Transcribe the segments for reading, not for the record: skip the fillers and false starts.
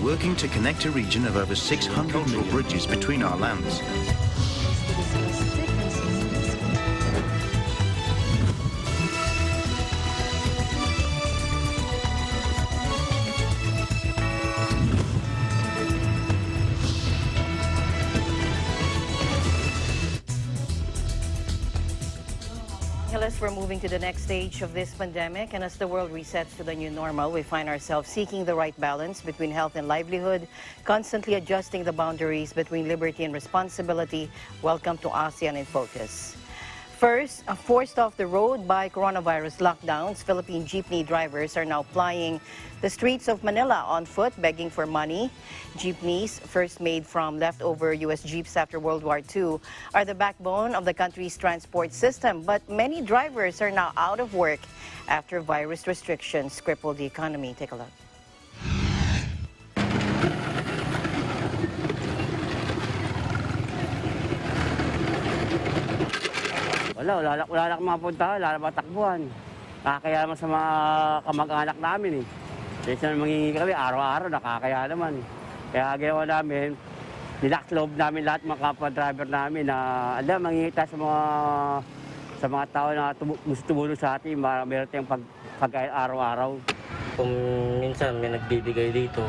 working to connect a region of over 600 million bridges between our lands. We're moving to the next stage of this pandemic, and as the world resets to the new normal, we find ourselves seeking the right balance between health and livelihood, constantly adjusting the boundaries between liberty and responsibility. Welcome to ASEAN in Focus. First, forced off the road by coronavirus lockdowns, Philippine jeepney drivers are now plying the streets of Manila on foot, begging for money. Jeepneys, first made from leftover U.S. Jeeps after World War II, are the backbone of the country's transport system. But many drivers are now out of work after virus restrictions crippled the economy. Take a look. Wala akong mga puntahan, wala akong takbuhan. Nakakaya naman sa mga kamag-anak namin eh. Kasi mangingi kami, araw-araw, nakakaya naman. Kaya ginawa namin, nilak loob namin lahat mga kapwa-driver namin na mangingi tayo sa mga tao na gusto tumulong sa atin, meron tayong pagkain araw-araw. Kung minsan may nagbibigay dito,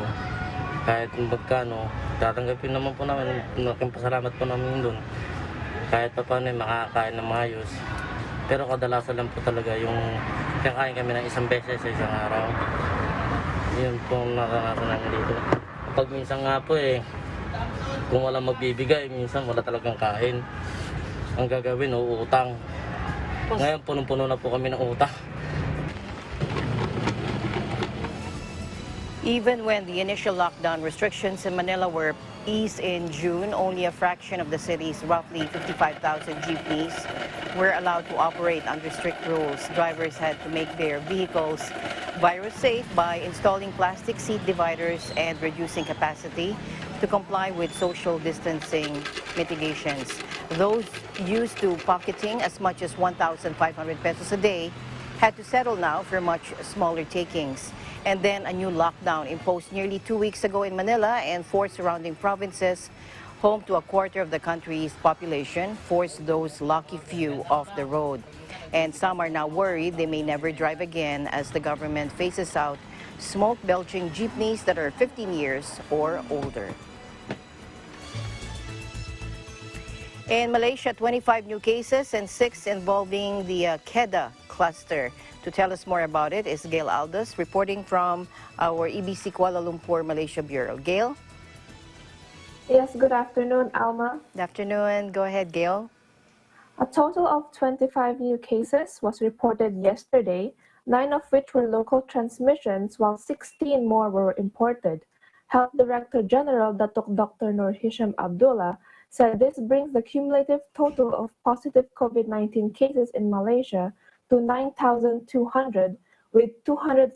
kahit magkano, tatanggapin naman po namin, malaking pasalamat po namin doon. Kahit pa paano makakain ng maayos. Pero kadalasan lang po talaga yung kinakain kami ng isang beses sa isang araw. Yun po ang nakakarasan namin dito. Pag minsan nga po kung walang magbibigay, minsan wala talagang kain. Ang gagawin, uutang. Ngayon punong-puno na po kami ng utang. Even when the initial lockdown restrictions in Manila were eased in June, only a fraction of the city's roughly 55,000 jeepneys were allowed to operate under strict rules. Drivers had to make their vehicles virus safe by installing plastic seat dividers and reducing capacity to comply with social distancing mitigations. Those used to pocketing as much as 1,500 pesos a day had to settle now for much smaller takings. And then a new lockdown imposed nearly 2 weeks ago in Manila and 4 surrounding provinces, home to a quarter of the country's population, forced those lucky few off the road. And some are now worried they may never drive again as the government phases out smoke-belching jeepneys that are 15 years or older. In Malaysia, 25 new cases and 6 involving the Kedah cluster. To tell us more about it is Gail Aldous, reporting from our EBC Kuala Lumpur, Malaysia Bureau. Gail? Yes, good afternoon, Alma. Good afternoon. Go ahead, Gail. A total of 25 new cases was reported yesterday, 9 of which were local transmissions, while 16 more were imported. Health Director General Datuk Dr. Nur Hisham Abdullah said this brings the cumulative total of positive COVID-19 cases in Malaysia to 9,200, with 216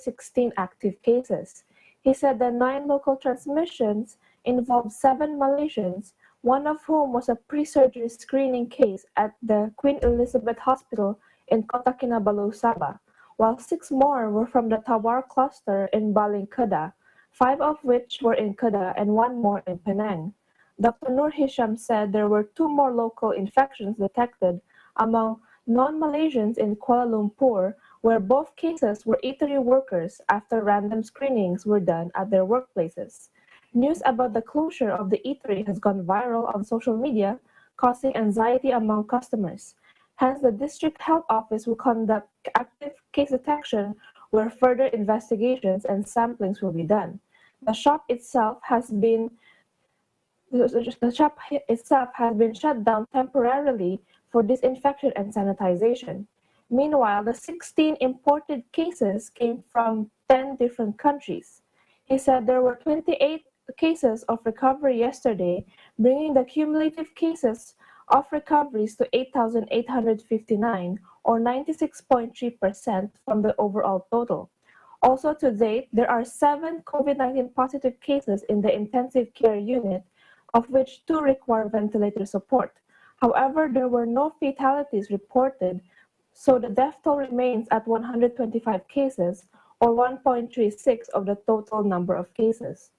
active cases. He said the 9 local transmissions involved 7 Malaysians, one of whom was a pre-surgery screening case at the Queen Elizabeth Hospital in Kota Kinabalu, Sabah, while 6 more were from the Tawar cluster in Baling, Kedah, 5 of which were in Kedah and 1 more in Penang. Dr. Nur Hisham said there were 2 more local infections detected among non-Malaysians in Kuala Lumpur, where both cases were eatery workers after random screenings were done at their workplaces. News about the closure of the eatery has gone viral on social media, causing anxiety among customers. Hence, the District Health Office will conduct active case detection where further investigations and samplings will be done. The shop itself has been shut down temporarily for disinfection and sanitization. Meanwhile, the 16 imported cases came from 10 different countries. He said there were 28 cases of recovery yesterday, bringing the cumulative cases of recoveries to 8,859, or 96.3% from the overall total. Also to date, there are 7 COVID-19 positive cases in the intensive care unit, of which 2 require ventilator support. However, there were no fatalities reported, so the death toll remains at 125 cases, or 1.36 of the total number of cases.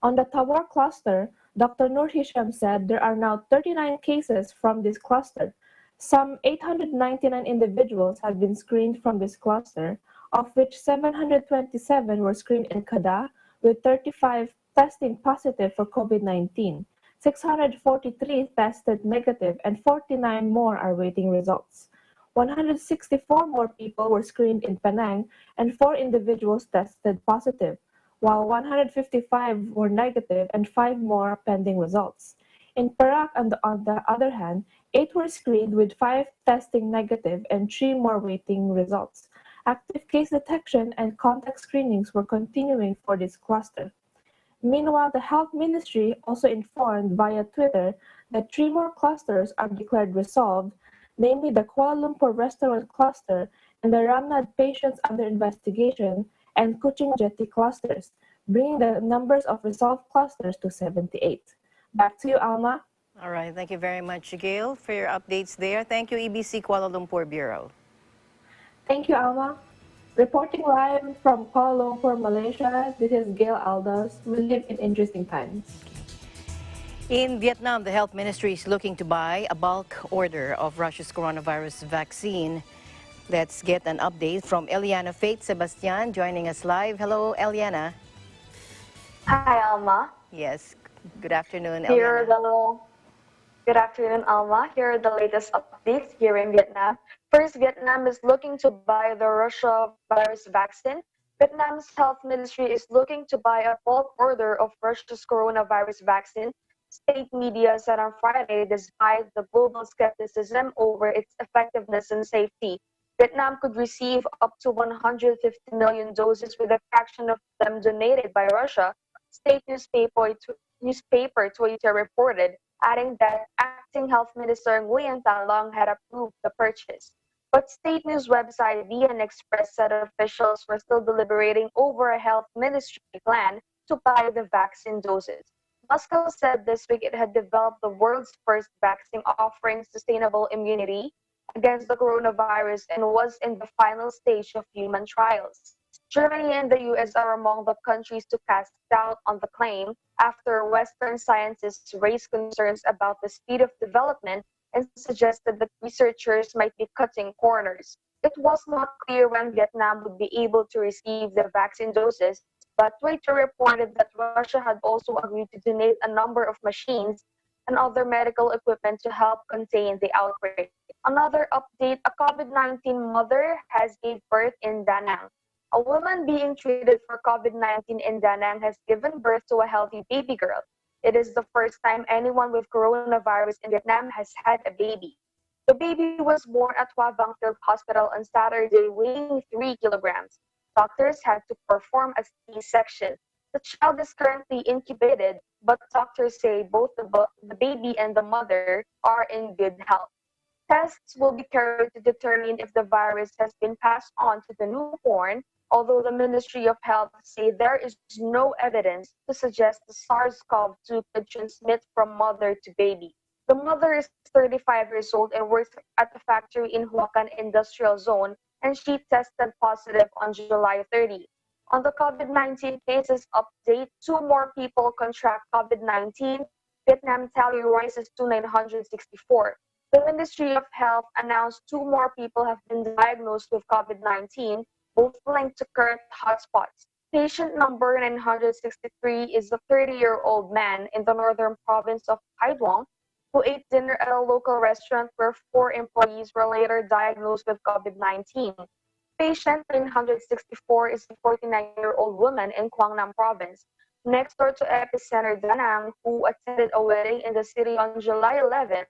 On the Tawar cluster, Dr. Nur Hisham said there are now 39 cases from this cluster. Some 899 individuals have been screened from this cluster, of which 727 were screened in Kedah, with 35 testing positive for COVID-19. 643 tested negative and 49 more are waiting results. 164 more people were screened in Penang and 4 individuals tested positive, while 155 were negative and 5 more pending results. In Perak, on the other hand, 8 were screened with 5 testing negative and 3 more waiting results. Active case detection and contact screenings were continuing for this cluster. Meanwhile, the Health Ministry also informed via Twitter that 3 more clusters are declared resolved, namely the Kuala Lumpur restaurant cluster and the Ramnad patients under investigation and Kuching Jetty clusters, bringing the numbers of resolved clusters to 78. Back to you, Alma. All right, thank you very much, Gail, for your updates there. Thank you, EBC Kuala Lumpur Bureau. Thank you, Alma. Reporting live from Kuala Lumpur, Malaysia, this is Gail Aldas. We live in interesting times. In Vietnam, the Health Ministry is looking to buy a bulk order of Russia's coronavirus vaccine. Let's get an update from Eliana Faith Sebastian joining us live. Hello, Eliana. Hi, Alma. Yes, good afternoon, Eliana. Good afternoon, Alma. Here are the latest updates here in Vietnam. First, Vietnam is looking to buy the Russia virus vaccine. Vietnam's health ministry is looking to buy a bulk order of Russia's coronavirus vaccine. State media said on Friday, despite the global skepticism over its effectiveness and safety, Vietnam could receive up to 150 million doses, with a fraction of them donated by Russia, state newspaper Twitter reported, adding that acting health minister Nguyen Thanh Long had approved the purchase. But state news website VN Express said officials were still deliberating over a health ministry plan to buy the vaccine doses. Moscow said this week it had developed the world's first vaccine offering sustainable immunity against the coronavirus and was in the final stage of human trials. Germany and the US are among the countries to cast doubt on the claim after Western scientists raised concerns about the speed of development and suggested that researchers might be cutting corners. It was not clear when Vietnam would be able to receive the vaccine doses, but Twitter reported that Russia had also agreed to donate a number of machines and other medical equipment to help contain the outbreak. Another update, a COVID-19 mother has gave birth in Da Nang. A woman being treated for COVID-19 in Da Nang has given birth to a healthy baby girl. It is the first time anyone with coronavirus in Vietnam has had a baby. The baby was born at Hoa Vang Field Hospital on Saturday, weighing 3 kilograms. Doctors had to perform a C-section. The child is currently incubated, but doctors say both the baby and the mother are in good health. Tests will be carried to determine if the virus has been passed on to the newborn, although the Ministry of Health say there is no evidence to suggest the SARS-CoV-2 could transmit from mother to baby. The mother is 35 years old and works at the factory in Huacan Industrial Zone, and she tested positive on July 30. On the COVID-19 cases update, 2 more people contract COVID-19. Vietnam tally rises to 964. The Ministry of Health announced 2 more people have been diagnosed with COVID-19, both linked to current hotspots. Patient number 963 is a 30-year-old man in the northern province of Hai Duong who ate dinner at a local restaurant where 4 employees were later diagnosed with COVID-19. Patient 964 is a 49-year-old woman in Quang Nam province, next door to epicenter Da Nang, who attended a wedding in the city on July 11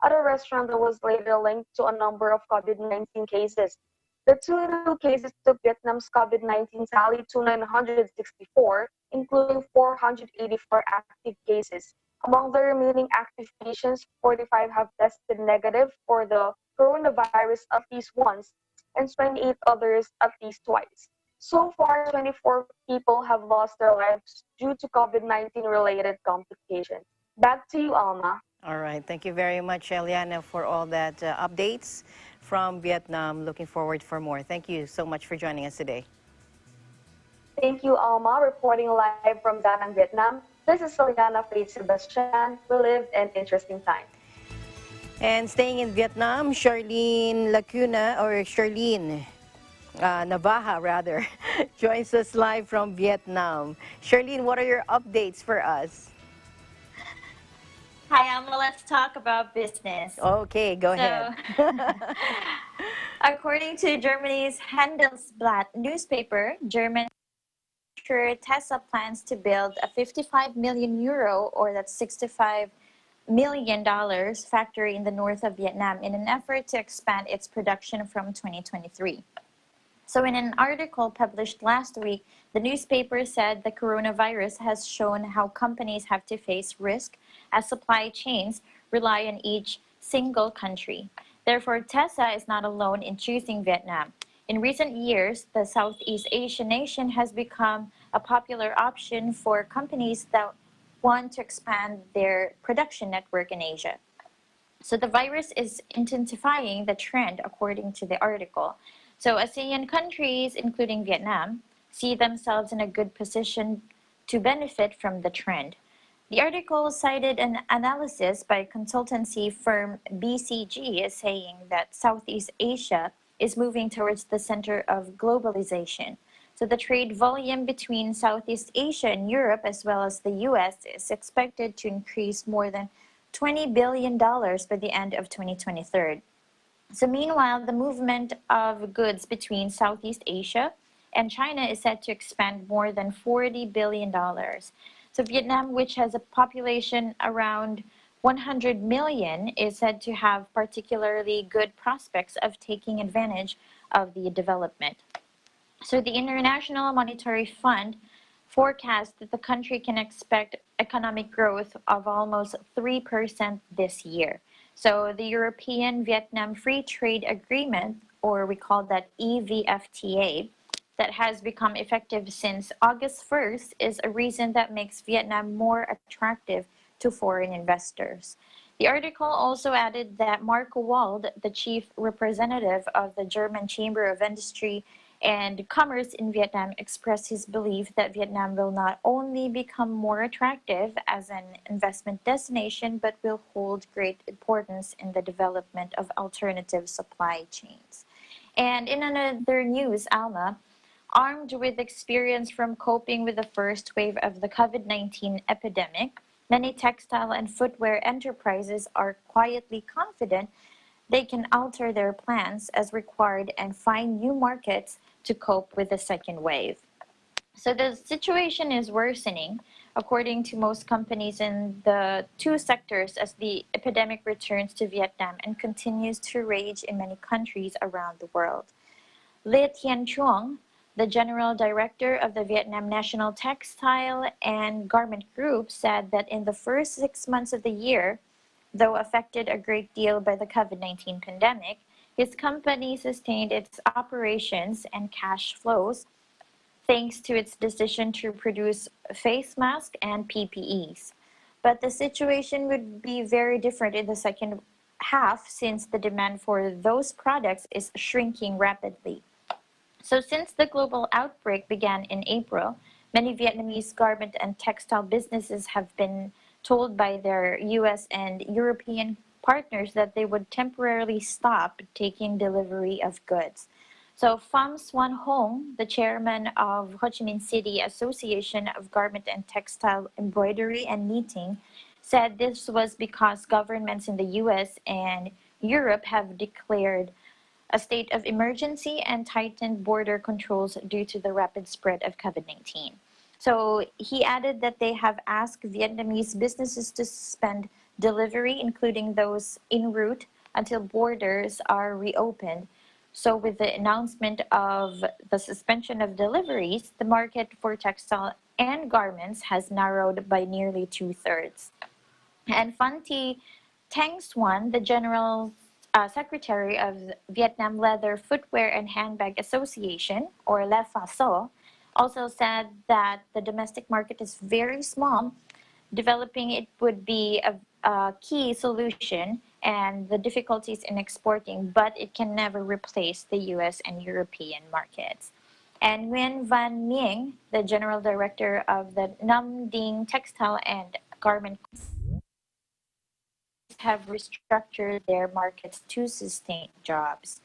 at a restaurant that was later linked to a number of COVID-19 cases. The 2 new cases took Vietnam's COVID-19 tally to 964, including 484 active cases. Among the remaining active patients, 45 have tested negative for the coronavirus at least once, and 28 others at least twice. So far, 24 people have lost their lives due to COVID-19 related complications. Back to you, Alma. All right. Thank you very much, Eliana, for all that updates from Vietnam. Looking forward for more. Thank you so much for joining us today. Thank you, Alma, reporting live from Da Nang, Vietnam. This is Liliana Faith Sebastian. We live in interesting times. And staying in Vietnam, Charlene Lacuna, or Charlene Navaja rather, joins us live from Vietnam. Charlene, what are your updates for us? Hi, Alma. Let's talk about business. Okay, go ahead. According to Germany's Handelsblatt newspaper, German Tesla plans to build a 55 million euro, or that's $65 million factory in the north of Vietnam in an effort to expand its production from 2023. So in an article published last week, the newspaper said the coronavirus has shown how companies have to face risk as supply chains rely on each single country. Therefore, Tesla is not alone in choosing Vietnam. In recent years, the Southeast Asian nation has become a popular option for companies that want to expand their production network in Asia. So the virus is intensifying the trend, according to the article. So ASEAN countries, including Vietnam, see themselves in a good position to benefit from the trend. The article cited an analysis by consultancy firm BCG as saying that Southeast Asia is moving towards the center of globalization. So the trade volume between Southeast Asia and Europe, as well as the US, is expected to increase more than $20 billion by the end of 2023. So meanwhile, the movement of goods between Southeast Asia and China is set to expand more than $40 billion. So Vietnam, which has a population around 100 million, is said to have particularly good prospects of taking advantage of the development. So the International Monetary Fund forecasts that the country can expect economic growth of almost 3% this year. So the European-Vietnam Free Trade Agreement, or we call that EVFTA, that has become effective since August 1st is a reason that makes Vietnam more attractive to foreign investors. The article also added that Mark Wald, the chief representative of the German Chamber of Industry and Commerce in Vietnam, expressed his belief that Vietnam will not only become more attractive as an investment destination, but will hold great importance in the development of alternative supply chains. And in another news, Alma, armed with experience from coping with the first wave of the COVID-19 epidemic, many textile and footwear enterprises are quietly confident they can alter their plans as required and find new markets to cope with the second wave. So the situation is worsening, according to most companies in the two sectors, as the epidemic returns to Vietnam and continues to rage in many countries around the world. Le Thien Truong, the general director of the Vietnam National Textile and Garment Group, said that in the first 6 months of the year, though affected a great deal by the COVID-19 pandemic, his company sustained its operations and cash flows thanks to its decision to produce face masks and PPEs. But the situation would be very different in the second half since the demand for those products is shrinking rapidly. So since the global outbreak began in April, many Vietnamese garment and textile businesses have been told by their US and European partners that they would temporarily stop taking delivery of goods. So Pham Xuan Hong, the chairman of Ho Chi Minh City Association of Garment and Textile Embroidery and Knitting, said this was because governments in the US and Europe have declared a state of emergency and tightened border controls due to the rapid spread of COVID-19. So he added that they have asked Vietnamese businesses to suspend delivery, including those en route, until borders are reopened. So with the announcement of the suspension of deliveries, the market for textile and garments has narrowed by nearly 2/3. And Phan Thi Thanh Xuan, the general secretary of Vietnam Leather Footwear and Handbag Association, or LEFASO, also said that the domestic market is very small. Developing it would be a key solution and the difficulties in exporting, but it can never replace the US and European markets. And Nguyen Van Ming, the general director of the Nam Ding Textile and Garment, have restructured their markets to sustain jobs.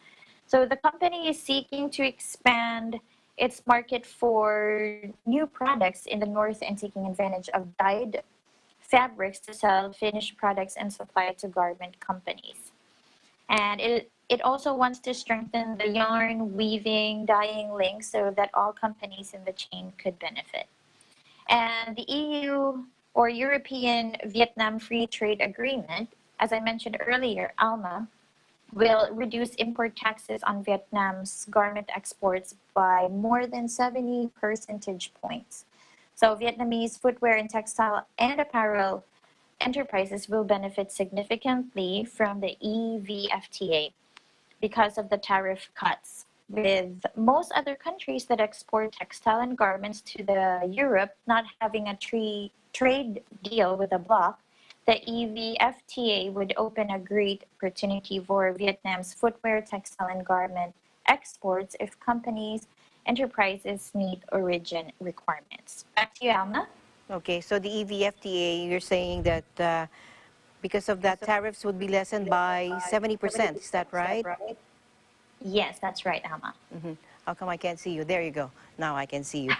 So the company is seeking to expand its market for new products in the north and taking advantage of dyed fabrics to sell finished products and supply it to garment companies. And it also wants to strengthen the yarn, weaving, dyeing links so that all companies in the chain could benefit. And the EU or European Vietnam Free Trade Agreement, as I mentioned earlier, ALMA, will reduce import taxes on Vietnam's garment exports by more than 70 percentage points. So Vietnamese footwear and textile and apparel enterprises will benefit significantly from the EVFTA because of the tariff cuts. With most other countries that export textile and garments to the Europe not having a trade deal with the bloc, the EVFTA would open a great opportunity for Vietnam's footwear, textile, and garment exports if companies, enterprises meet origin requirements. Back to you, Alma. Okay, so the EVFTA, you're saying that because of that, tariffs would be lessened by 70%. Is that right? Yes, that's right, Alma. How come I can't see you? There you go. Now I can see you.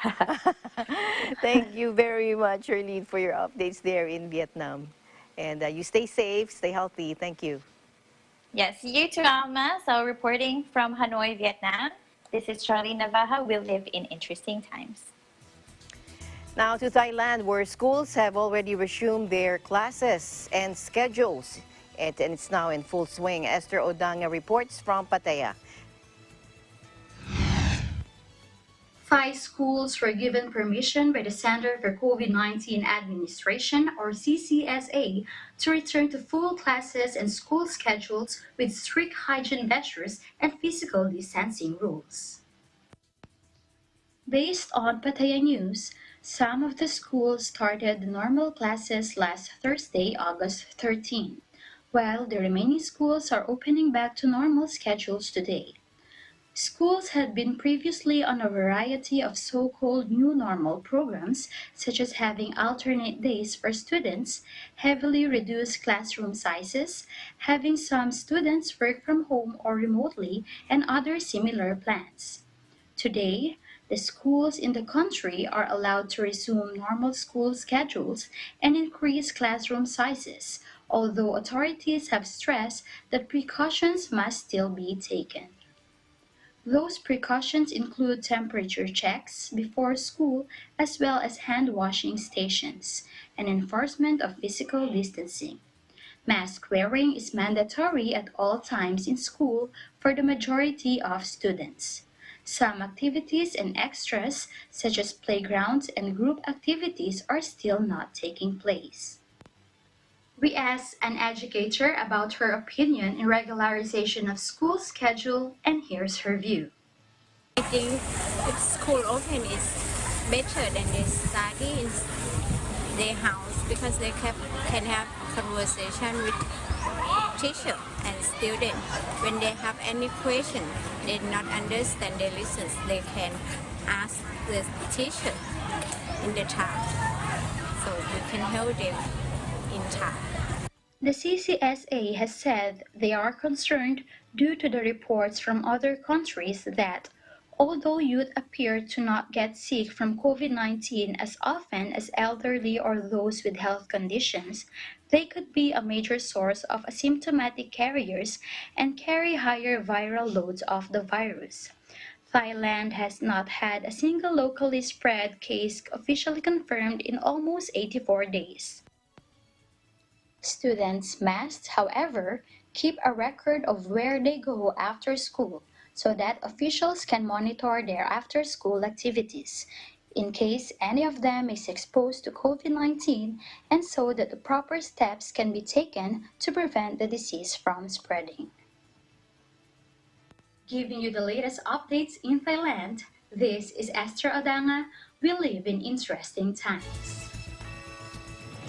Thank you very much, Erlene, for your updates there in Vietnam. And you stay safe, stay healthy. Thank you. Yes, you too, Alma. So reporting from Hanoi, Vietnam, this is Charlene Navaja. We live in interesting times. Now to Thailand, where schools have already resumed their classes and schedules. And it's now in full swing. Esther Odanga reports from Pattaya. 5 schools were given permission by the Center for COVID-19 Administration, or CCSA, to return to full classes and school schedules with strict hygiene measures and physical distancing rules. Based on Pattaya News, some of the schools started the normal classes last Thursday, August 13, while the remaining schools are opening back to normal schedules today. Schools had been previously on a variety of so-called new normal programs, such as having alternate days for students, heavily reduced classroom sizes, having some students work from home or remotely, and other similar plans. Today, the schools in the country are allowed to resume normal school schedules and increase classroom sizes, although authorities have stressed that precautions must still be taken. Those precautions include temperature checks before school, as well as hand washing stations, and enforcement of physical distancing. Mask wearing is mandatory at all times in school for the majority of students. Some activities and extras, such as playgrounds and group activities, are still not taking place. We asked an educator about her opinion in regularization of school schedule, and here's her view. I think if school open is better than they study in their house because they can have conversation with teacher and student. When they have any question, they not understand, they listen, they can ask the teacher in the time. So we can help them in time. The CCSA has said they are concerned due to the reports from other countries that, although youth appear to not get sick from COVID-19 as often as elderly or those with health conditions, they could be a major source of asymptomatic carriers and carry higher viral loads of the virus. Thailand has not had a single locally spread case officially confirmed in almost 84 days. Students must, however, keep a record of where they go after school so that officials can monitor their after-school activities in case any of them is exposed to COVID-19 and so that the proper steps can be taken to prevent the disease from spreading. Giving you the latest updates in Thailand, this is Esther Odanga. We live in interesting times.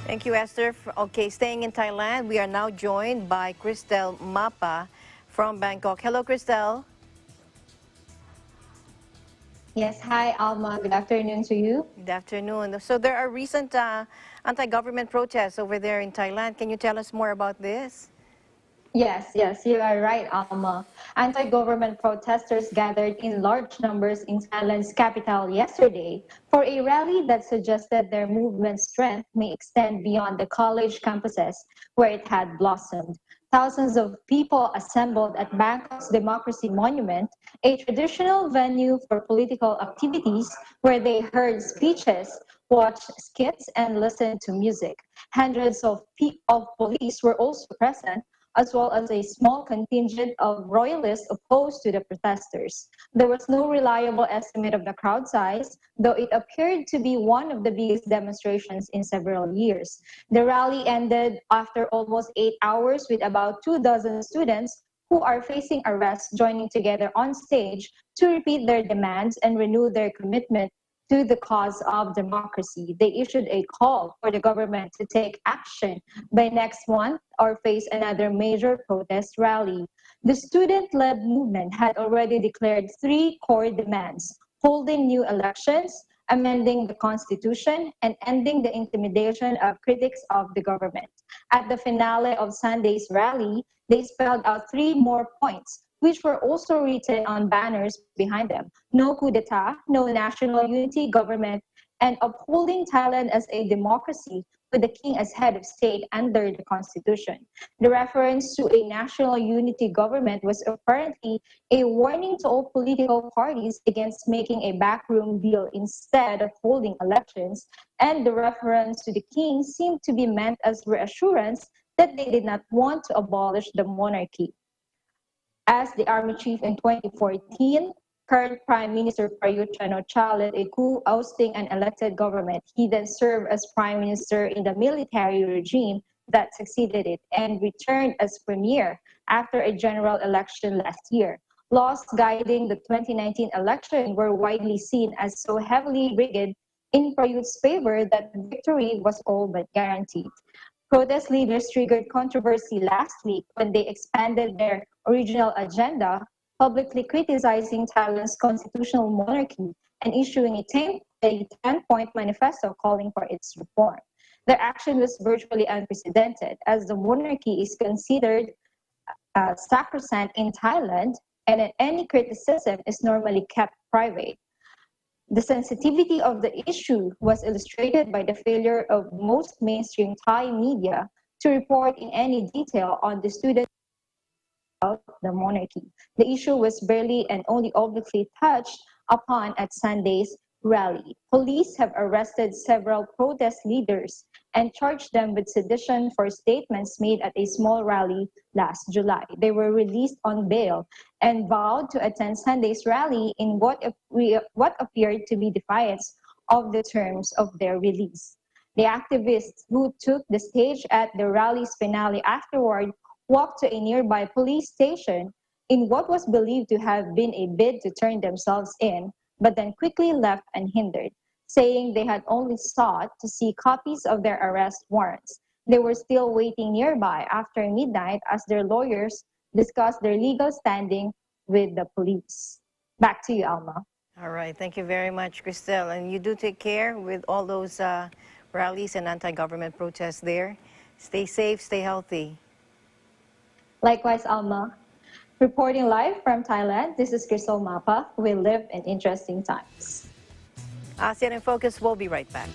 Thank you, Esther. Okay, staying in Thailand, we are now joined by Cristel Mapa from Bangkok. Hello, Cristel. Yes, hi Alma. Good afternoon to you. Good afternoon. So there are recent anti-government protests over there in Thailand. Can you tell us more about this? Yes, you are right, Alma. Anti-government protesters gathered in large numbers in Thailand's capital yesterday for a rally that suggested their movement's strength may extend beyond the college campuses where it had blossomed. Thousands of people assembled at Bangkok's Democracy Monument, a traditional venue for political activities where they heard speeches, watched skits, and listened to music. Hundreds of police were also present, as well as a small contingent of royalists opposed to the protesters. There was no reliable estimate of the crowd size, though it appeared to be one of the biggest demonstrations in several years. The rally ended after almost 8 hours with about 2 dozen students who are facing arrest joining together on stage to repeat their demands and renew their commitment to the cause of democracy. They issued a call for the government to take action by next month or face another major protest rally. The student-led movement had already declared three core demands: holding new elections, amending the constitution, and ending the intimidation of critics of the government. At the finale of Sunday's rally, they spelled out three more points, which were also written on banners behind them: no coup d'etat, no national unity government, and upholding Thailand as a democracy with the king as head of state under the constitution. The reference to a national unity government was apparently a warning to all political parties against making a backroom deal instead of holding elections, and the reference to the king seemed to be meant as reassurance that they did not want to abolish the monarchy. As the army chief in 2014, current Prime Minister Prayut Chan-o-cha led a coup ousting an elected government. He then served as Prime Minister in the military regime that succeeded it and returned as Premier after a general election last year. Laws guiding the 2019 election were widely seen as so heavily rigged in Prayut's favor that victory was all but guaranteed. Protest leaders triggered controversy last week when they expanded their original agenda, publicly criticizing Thailand's constitutional monarchy and issuing a 10-point manifesto calling for its reform. Their action was virtually unprecedented, as the monarchy is considered sacrosanct in Thailand, and any criticism is normally kept private. The sensitivity of the issue was illustrated by the failure of most mainstream Thai media to report in any detail on the student of the monarchy. The issue was barely and only obliquely touched upon at Sunday's rally. Police have arrested several protest leaders and charged them with sedition for statements made at a small rally last July. They were released on bail and vowed to attend Sunday's rally in what appeared to be defiance of the terms of their release. The activists who took the stage at the rally's finale afterward walked to a nearby police station in what was believed to have been a bid to turn themselves in, but then quickly left unhindered, saying they had only sought to see copies of their arrest warrants. They were still waiting nearby after midnight as their lawyers discussed their legal standing with the police. Back to you, Alma. All right. Thank you very much, Cristel. And you do take care with all those rallies and anti-government protests there. Stay safe, stay healthy. Likewise, Alma. Reporting live from Thailand, this is Cristel Mapa. We live in interesting times. ASEAN in Focus, we'll be right back.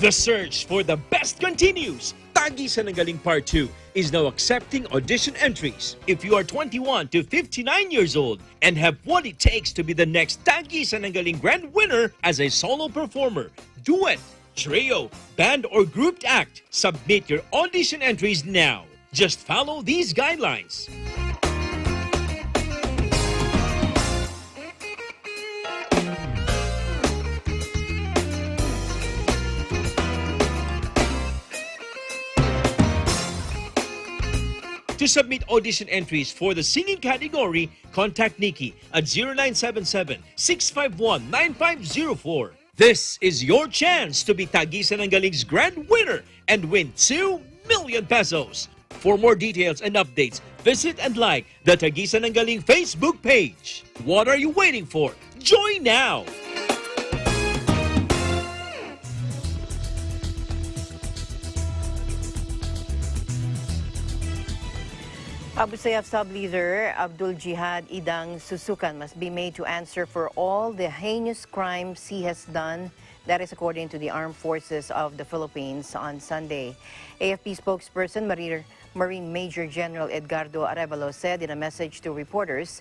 The search for the best continues. Tagi sa Nagaling Part 2 is now accepting audition entries. If you are 21 to 59 years old and have what it takes to be the next Tagi sa Nagaling Grand Winner as a solo performer, duet, trio, band, or grouped act, submit your audition entries now. Just follow these guidelines. To submit audition entries for the singing category, contact Nikki at 0977-651-9504. This is your chance to be Tagisan ng Galing's grand winner and win 2 million pesos. For more details and updates, visit and like the Tagisan ng Galing Facebook page. What are you waiting for? Join now! Abu Sayyaf sub-leader Abdul Jihad Idang Susukan must be made to answer for all the heinous crimes he has done. That is according to the Armed Forces of the Philippines on Sunday. AFP spokesperson Marine Major General Edgardo Arevalo said in a message to reporters,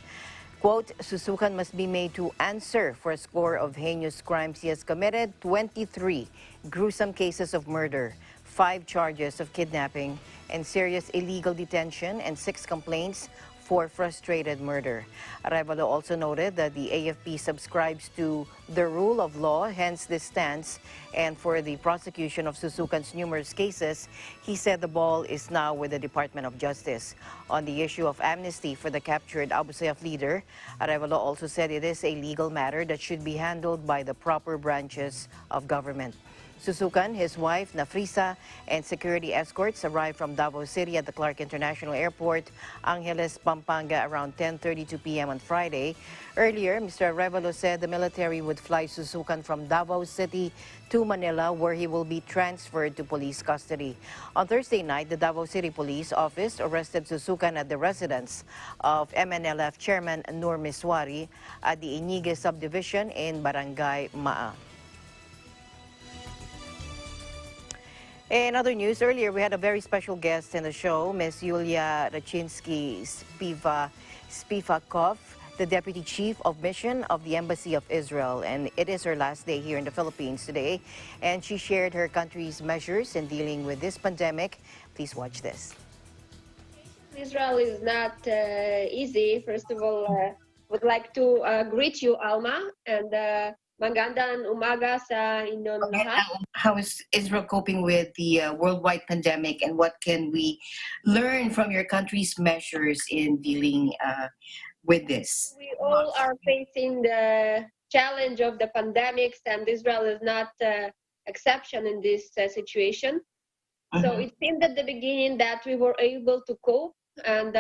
quote, Susukan must be made to answer for a score of heinous crimes he has committed, 23 gruesome cases of murder, 5 charges of kidnapping and serious illegal detention, and 6 complaints for frustrated murder. Arevalo also noted that the AFP subscribes to the rule of law, hence this stance. And for the prosecution of Susukan's numerous cases, he said the ball is now with the Department of Justice. On the issue of amnesty for the captured Abu Sayyaf leader, Arevalo also said it is a legal matter that should be handled by the proper branches of government. Susukan, his wife, Nafrisa, and security escorts arrived from Davao City at the Clark International Airport, Angeles, Pampanga, around 10:32 p.m. on Friday. Earlier, Mr. Arevalo said the military would fly Susukan from Davao City to Manila, where he will be transferred to police custody. On Thursday night, the Davao City Police Office arrested Susukan at the residence of MNLF Chairman Nur Miswari at the Iñigue subdivision in Barangay Maa. In other news, earlier we had a very special guest in the show, Ms. Yulia Spivakov, the Deputy Chief of Mission of the Embassy of Israel. And it is her last day here in the Philippines today. And she shared her country's measures in dealing with this pandemic. Please watch this. Israel is not easy. First of all, would like to greet you, Alma, and magandang umaga sa inyong lahat. How is Israel coping with the worldwide pandemic, and what can we learn from your country's measures in dealing with this? We all are facing the challenge of the pandemics, and Israel is not exception in this situation. So it seemed at the beginning that we were able to cope, and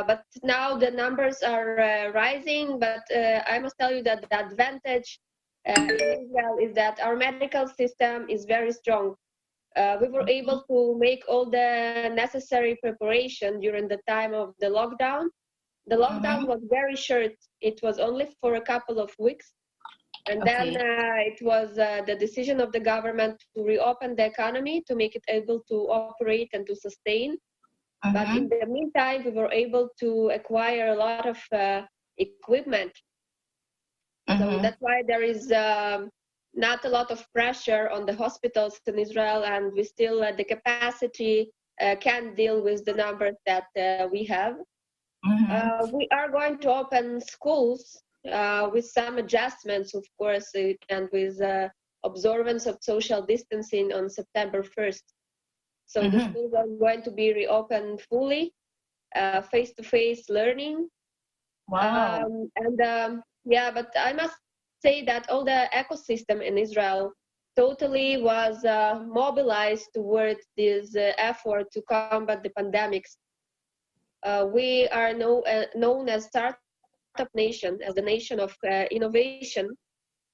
but now the numbers are rising. But I must tell you that the advantage in Israel is that our medical system is very strong. We were able to make all the necessary preparation during the time of the lockdown. The lockdown was very short. It was only for a couple of weeks. And then it was the decision of the government to reopen the economy, to make it able to operate and to sustain. But in the meantime, we were able to acquire a lot of equipment. So that's why there is not a lot of pressure on the hospitals in Israel, and we still, the capacity can deal with the numbers that we have. We are going to open schools with some adjustments, of course, and with observance of social distancing on September 1st. So the schools are going to be reopened fully, face-to-face learning. Wow. Yeah, but I must say that all the ecosystem in Israel totally was mobilized towards this effort to combat the pandemics. We are known as Startup Nation, as the nation of innovation.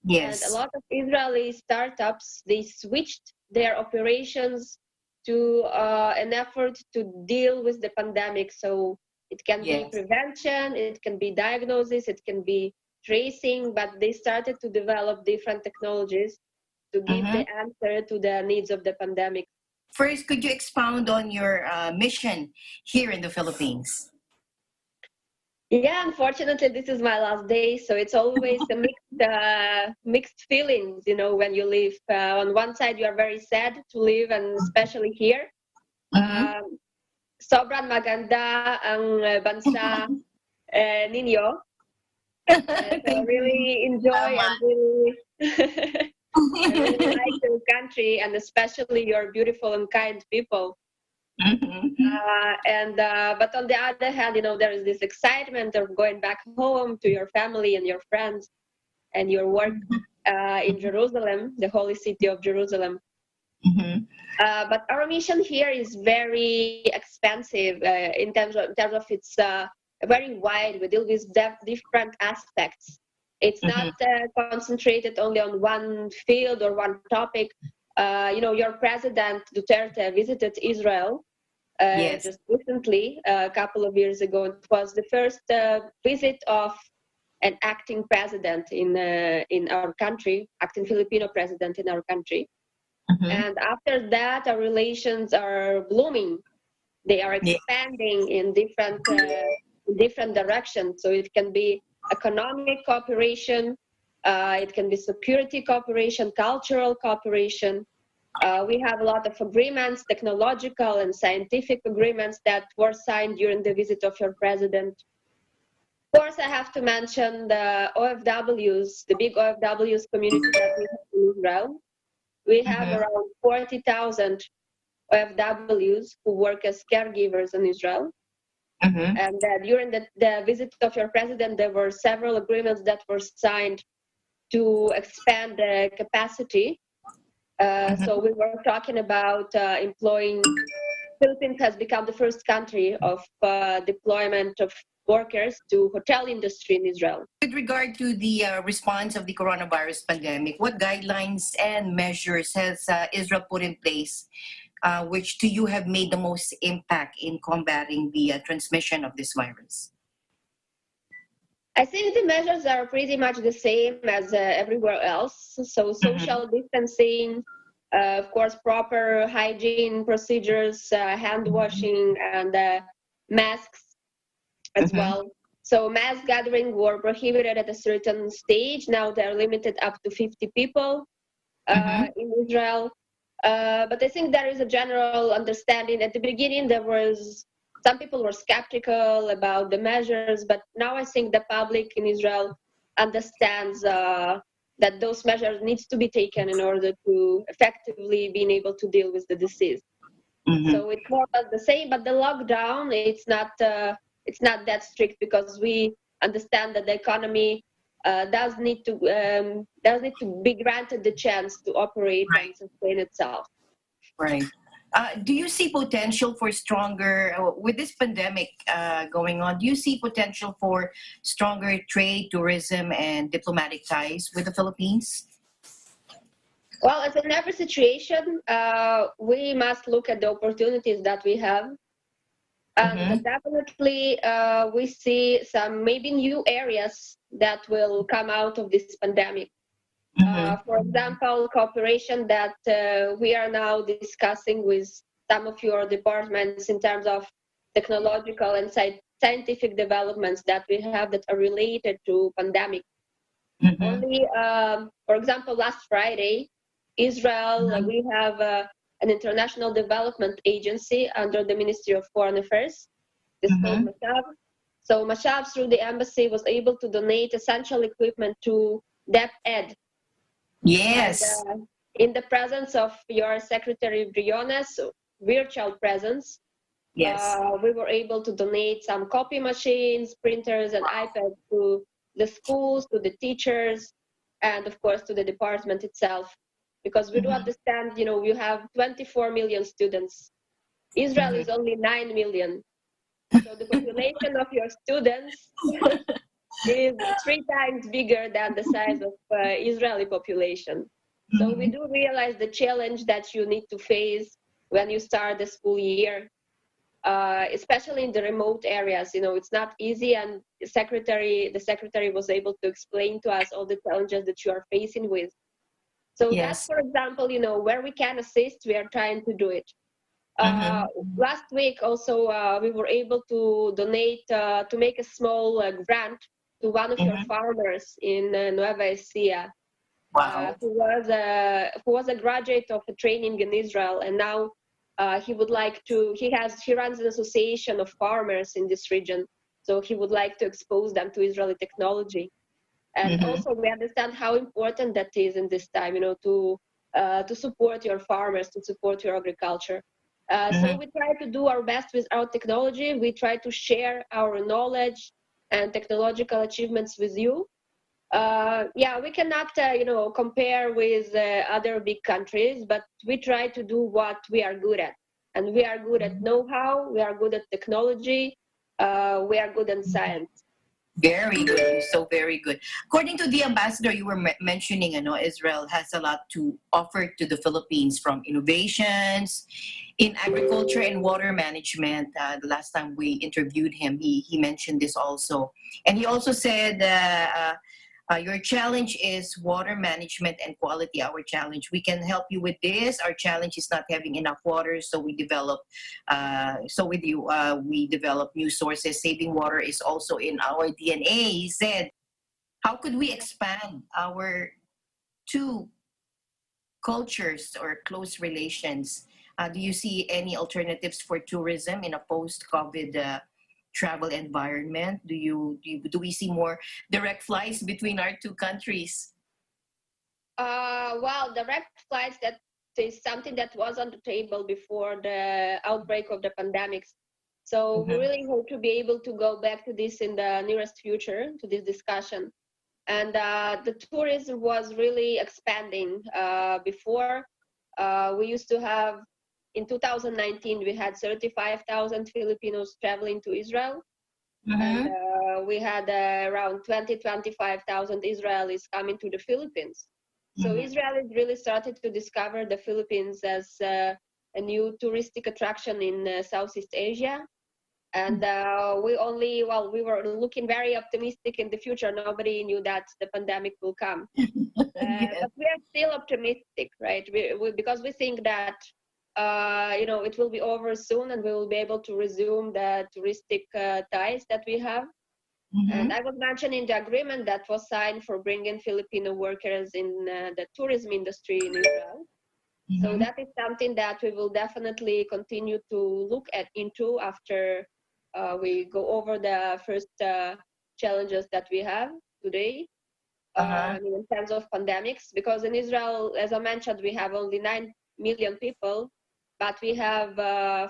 Yes. And a lot of Israeli startups, they switched their operations to an effort to deal with the pandemic. So it can be prevention, it can be diagnosis, it can be tracing, but they started to develop different technologies to give the answer to the needs of the pandemic. First, could you expound on your mission here in the Philippines? Yeah, unfortunately, this is my last day, so it's always a mixed feelings, you know, when you leave. On one side, you are very sad to leave, and especially here. Sobrang maganda ang bansa ninyo. So really enjoy and really, I really like your country, and especially your beautiful and kind people. But on the other hand, there is this excitement of going back home to your family and your friends and your work in Jerusalem, the holy city of Jerusalem. But our mission here is very expansive in terms of its very wide. We deal with different aspects. It's not concentrated only on one field or one topic. Your president Duterte visited Israel just recently, a couple of years ago. It was the first visit of an acting president in our country, acting Filipino president in our country. And after that, our relations are blooming. They are expanding in different directions. So it can be economic cooperation, it can be security cooperation, cultural cooperation. We have a lot of agreements, technological and scientific agreements that were signed during the visit of your president. Of course, I have to mention the OFWs, the big OFWs community that we have in Israel. We have around 40,000 OFWs who work as caregivers in Israel. And during the visit of your president, there were several agreements that were signed to expand the capacity. So we were talking about employing. Philippines has become the first country of deployment of workers to hotel industry in Israel. With regard to the response of the coronavirus pandemic, what guidelines and measures has Israel put in place, which to you have made the most impact in combating the transmission of this virus? I think the measures are pretty much the same as everywhere else. So social distancing, of course, proper hygiene procedures, hand washing, and masks as well. So mass gathering were prohibited at a certain stage. Now they're limited up to 50 people in Israel. But I think there is a general understanding. At the beginning, some people were skeptical about the measures, but now I think the public in Israel understands that those measures needs to be taken in order to effectively being able to deal with the disease. So it's more or less the same, but the lockdown, it's not that strict because we understand that the economy does need to be granted the chance to operate and sustain itself. Right. Do you see potential for stronger, with this pandemic going on, do you see potential for stronger trade, tourism, and diplomatic ties with the Philippines? Well, as in every situation, we must look at the opportunities that we have. And definitely, we see some maybe new areas that will come out of this pandemic. For example, cooperation that we are now discussing with some of your departments in terms of technological and scientific developments that we have that are related to pandemic. Only, for example, last Friday, Israel, we have an international development agency under the Ministry of Foreign Affairs. It's called Mashab. So Mashab, through the embassy, was able to donate essential equipment to DepEd. Yes. And, in the presence of your Secretary Briones, virtual presence, we were able to donate some copy machines, printers, and iPads to the schools, to the teachers, and of course to the department itself. Because we do understand, you have 24 million students. Israel is only 9 million. So the population of your students is 3 times bigger than the size of Israeli population. So we do realize the challenge that you need to face when you start the school year, especially in the remote areas. It's not easy, and the secretary was able to explain to us all the challenges that you are facing with. So that's, for example, where we can assist, we are trying to do it. Last week also, we were able to donate, to make a small grant to one of your farmers in Nueva Ecija, who was a graduate of a training in Israel, and now he runs an association of farmers in this region, so he would like to expose them to Israeli technology. And also we understand how important that is in this time, to support your farmers, to support your agriculture. So we try to do our best with our technology. We try to share our knowledge and technological achievements with you. Yeah, we cannot, compare with other big countries, but we try to do what we are good at. And we are good at know-how, we are good at technology, we are good in science. Very good. So very good. According to the ambassador, you were mentioning, Israel has a lot to offer to the Philippines, from innovations in agriculture and water management. The last time we interviewed him, he mentioned this also. And he also said, your challenge is water management and quality. Our challenge, we can help you with this. Our challenge is not having enough water, so we develop. We develop new sources. Saving water is also in our DNA. He said, how could we expand our two cultures or close relations? Do you see any alternatives for tourism in a post-COVID travel environment? Do we see more direct flights between our two countries? Well, direct flights, that is something that was on the table before the outbreak of the pandemics. So we really hope to be able to go back to this in the nearest future, to this discussion. And the tourism was really expanding. Before, we used to have, in 2019, we had 35,000 Filipinos traveling to Israel. And we had around 25,000 Israelis coming to the Philippines. So Israelis really started to discover the Philippines as a new touristic attraction in Southeast Asia. And we were looking very optimistic in the future. Nobody knew that the pandemic will come. But we are still optimistic, right? Because we think that it will be over soon, and we will be able to resume the touristic ties that we have. And I was mentioning the agreement that was signed for bringing Filipino workers in the tourism industry in Israel. So that is something that we will definitely continue to look into after we go over the first challenges that we have today. In terms of pandemics, because in Israel, as I mentioned, we have only 9 million people, but we have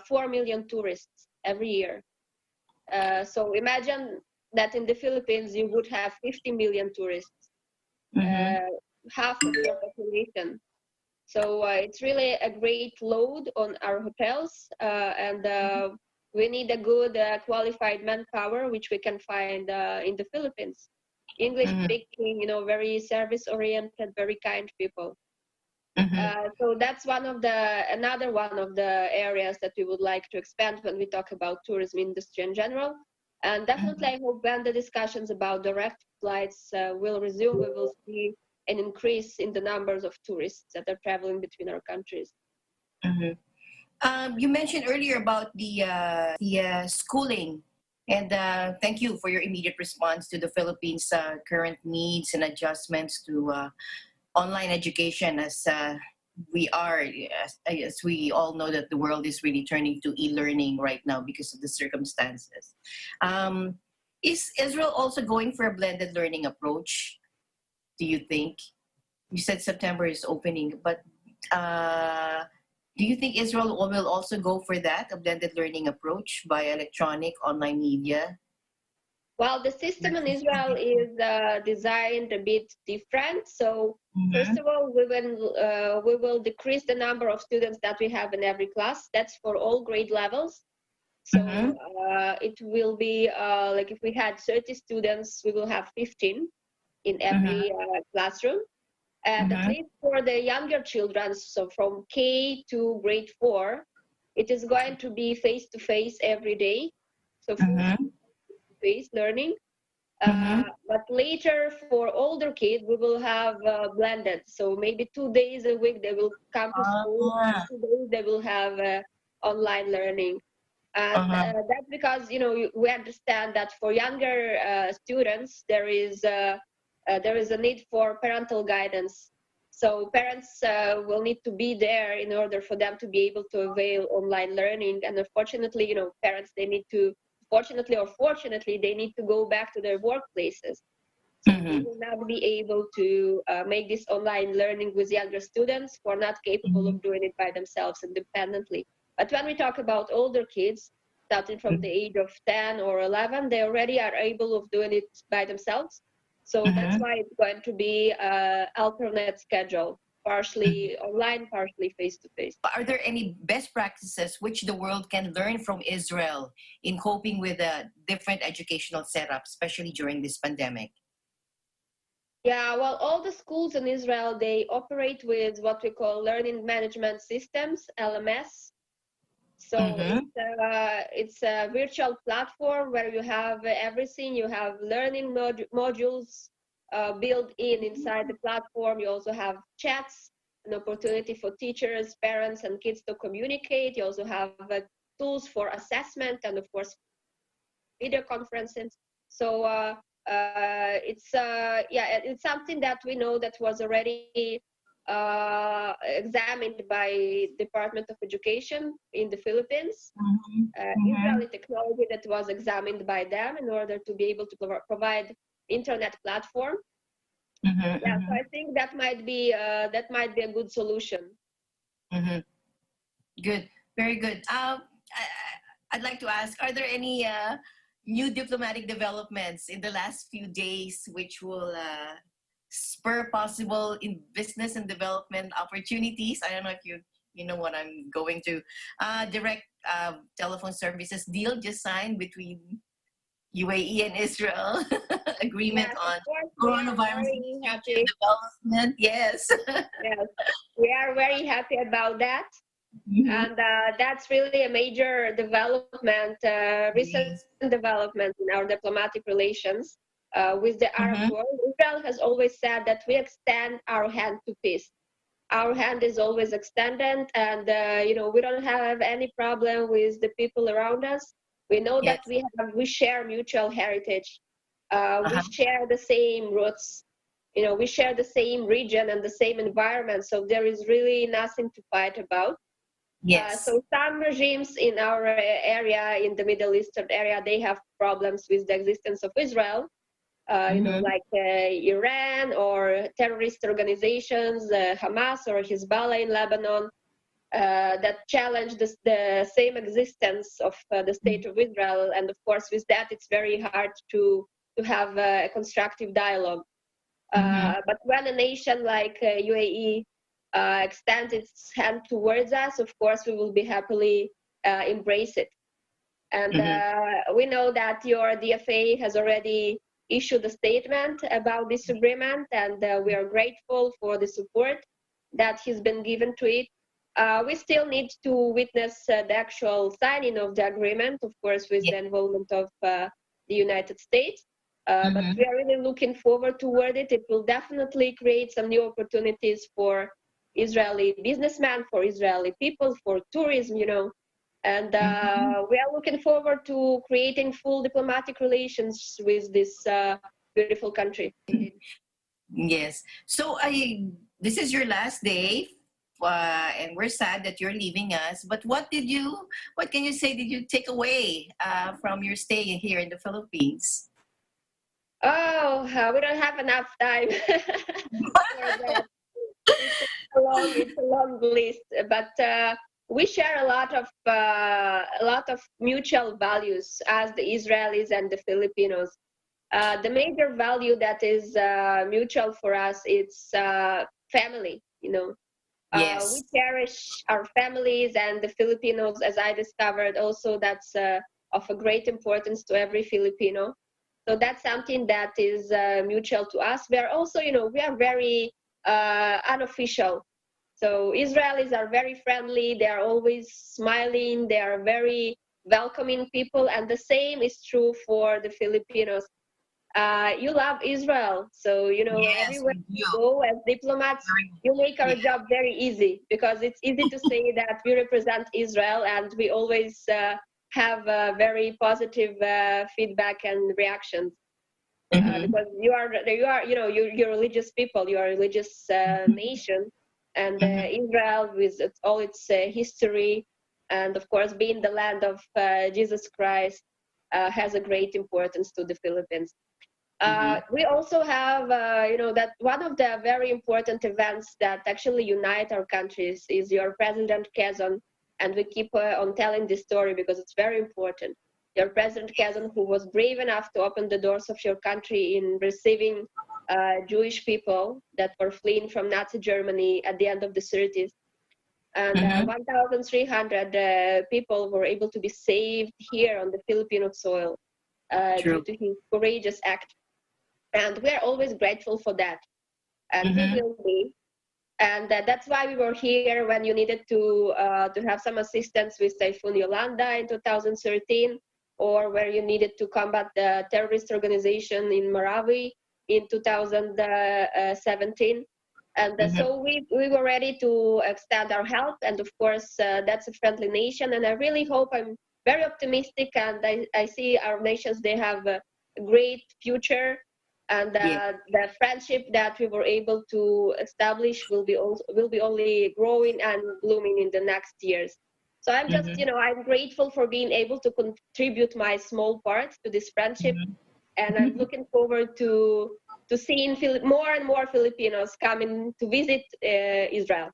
4 million tourists every year. So imagine that in the Philippines, you would have 50 million tourists, half of your population. So it's really a great load on our hotels, and we need a good qualified manpower, which we can find in the Philippines. English speaking, very service oriented, very kind people. So that's another one of the areas that we would like to expand when we talk about tourism industry in general. And definitely, I hope when the discussions about direct flights will resume, we will see an increase in the numbers of tourists that are traveling between our countries. You mentioned earlier about the schooling, and thank you for your immediate response to the Philippines' current needs and adjustments to online education, as we all know that the world is really turning to e-learning right now because of the circumstances. Is Israel also going for a blended learning approach, do you think? You said September is opening, but do you think Israel will also go for that, a blended learning approach via electronic online media? Well, the system in Israel is designed a bit different. So first of all, we will decrease the number of students that we have in every class. That's for all grade levels. So it will be like if we had 30 students, we will have 15 in every classroom. And at least for the younger children, so from K to grade 4, it is going to be face-to-face every day. So face learning. But later for older kids, we will have blended. So maybe 2 days a week they will come to school, and 2 days they will have online learning. And that's because, we understand that for younger students, there is a need for parental guidance. So parents will need to be there in order for them to be able to avail online learning. And unfortunately, parents, they need to, fortunately or fortunately, they need to go back to their workplaces. So they will not be able to make this online learning with younger students who are not capable of doing it by themselves independently. But when we talk about older kids, starting from the age of 10 or 11, they already are able of doing it by themselves. So that's why it's going to be alternate schedule, partially online, partially face-to-face. Are there any best practices which the world can learn from Israel in coping with a different educational setup, especially during this pandemic? Yeah, well, all the schools in Israel, they operate with what we call learning management systems, LMS. So it's a virtual platform where you have everything. You have learning modules built in inside the platform. You also have chats, an opportunity for teachers, parents, and kids to communicate. You also have tools for assessment and, of course, video conferences. So it's something that we know that was already examined by Department of Education in the Philippines. Israeli technology that was examined by them in order to be able to provide internet platform. So I think that might be a good solution. Good, very good. I'd like to ask, are there any new diplomatic developments in the last few days which will spur possible in business and development opportunities? I don't know if you know what I'm going to. Direct telephone services deal just signed between UAE and Israel. Agreement on coronavirus development. Yes. Yes, we are very happy about that. And that's really a major development, recent development in our diplomatic relations with the Arab world. Israel has always said that we extend our hand to peace. Our hand is always extended, and we don't have any problem with the people around us. We know that we share mutual heritage. We share the same roots. We share the same region and the same environment. So there is really nothing to fight about. So some regimes in our area, in the Middle Eastern area, they have problems with the existence of Israel. Like Iran or terrorist organizations, Hamas or Hezbollah in Lebanon, that challenge the same existence of the state of Israel. And of course, with that, it's very hard to have a constructive dialogue. But when a nation like UAE extends its hand towards us, of course, we will be happily embrace it. And we know that your DFA has already issued a statement about this agreement, and we are grateful for the support that has been given to it. We still need to witness the actual signing of the agreement, of course, with the involvement of the United States. But we are really looking forward toward it. It will definitely create some new opportunities for Israeli businessmen, for Israeli people, for tourism, And we are looking forward to creating full diplomatic relations with this beautiful country. Yes. So this is your last day, and we're sad that you're leaving us. But what can you say did you take away from your stay here in the Philippines? Oh, we don't have enough time for that. It's a long list, but we share a lot of mutual values as the Israelis and the Filipinos. The major value that is mutual for us is family. We cherish our families, and the Filipinos, as I discovered, also that's of a great importance to every Filipino. So that's something that is mutual to us. We are also, we are very unofficial. So Israelis are very friendly. They are always smiling. They are very welcoming people. And the same is true for the Filipinos. You love Israel. So, everywhere you go as diplomats, you make our job very easy, because it's easy to say that we represent Israel, and we always have very positive feedback and reactions. Because you're religious people, you are a religious nation, and Israel, with all its history, and of course being the land of Jesus Christ, has a great importance to the Philippines. We also have, that one of the very important events that actually unite our countries is your President Quezon and we keep on telling this story because it's very important. Your President Kazan, who was brave enough to open the doors of your country in receiving Jewish people that were fleeing from Nazi Germany at the end of the 30s. And 1,300 people were able to be saved here on the Filipino soil due to his courageous act. And we are always grateful for that. And we will be. And that's why we were here when you needed to have some assistance with Typhoon Yolanda in 2013, or where you needed to combat the terrorist organization in Marawi in 2017. And so we were ready to extend our help. And of course, that's a friendly nation. And I really hope, I'm very optimistic, and I see our nations, they have a great future. And the friendship that we were able to establish will be only growing and blooming in the next years. So I'm just, I'm grateful for being able to contribute my small part to this friendship. And I'm looking forward to seeing more and more Filipinos coming to visit Israel.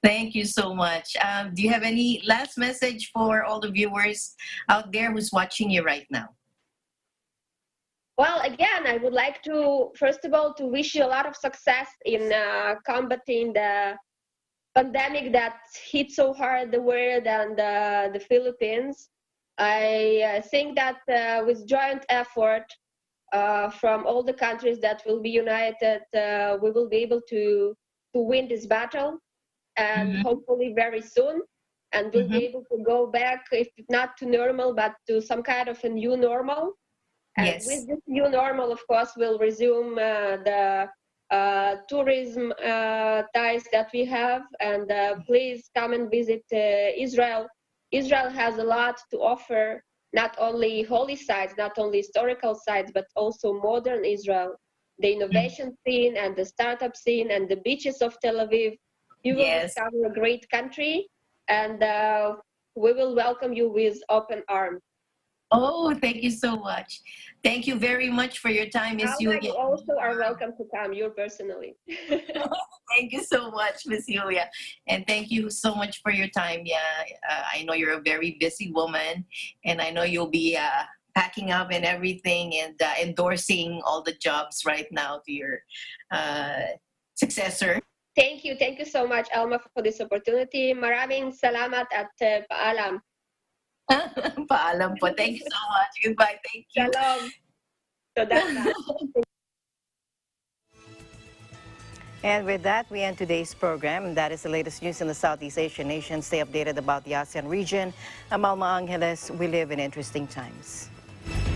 Thank you so much. Do you have any last message for all the viewers out there who's watching you right now? Well, again, I would like to, first of all, to wish you a lot of success in combating the pandemic that hit so hard the world and the Philippines. I think that with joint effort from all the countries that will be united, we will be able to win this battle, and hopefully very soon. And we'll be able to go back, if not to normal, but to some kind of a new normal. And with this new normal, of course, we'll resume the tourism ties that we have. And please come and visit Israel. Israel has a lot to offer, not only holy sites, not only historical sites, but also modern Israel, the innovation scene and the startup scene and the beaches of Tel Aviv. You will discover a great country, and we will welcome you with open arms. Oh, thank you so much. Thank you very much for your time, Miss Yulia. You also are welcome to come, you personally. Thank you so much, Miss Yulia. And thank you so much for your time. Yeah, I know you're a very busy woman, and I know you'll be packing up and everything and endorsing all the jobs right now to your successor. Thank you so much, Alma, for this opportunity. Maraming salamat at paalam. Paalam po. Thank you so much. Goodbye. Thank you. Shalom. And with that, we end today's program. That is the latest news in the Southeast Asian nations. Stay updated about the ASEAN region. I'm Alma Angeles. We live in interesting times.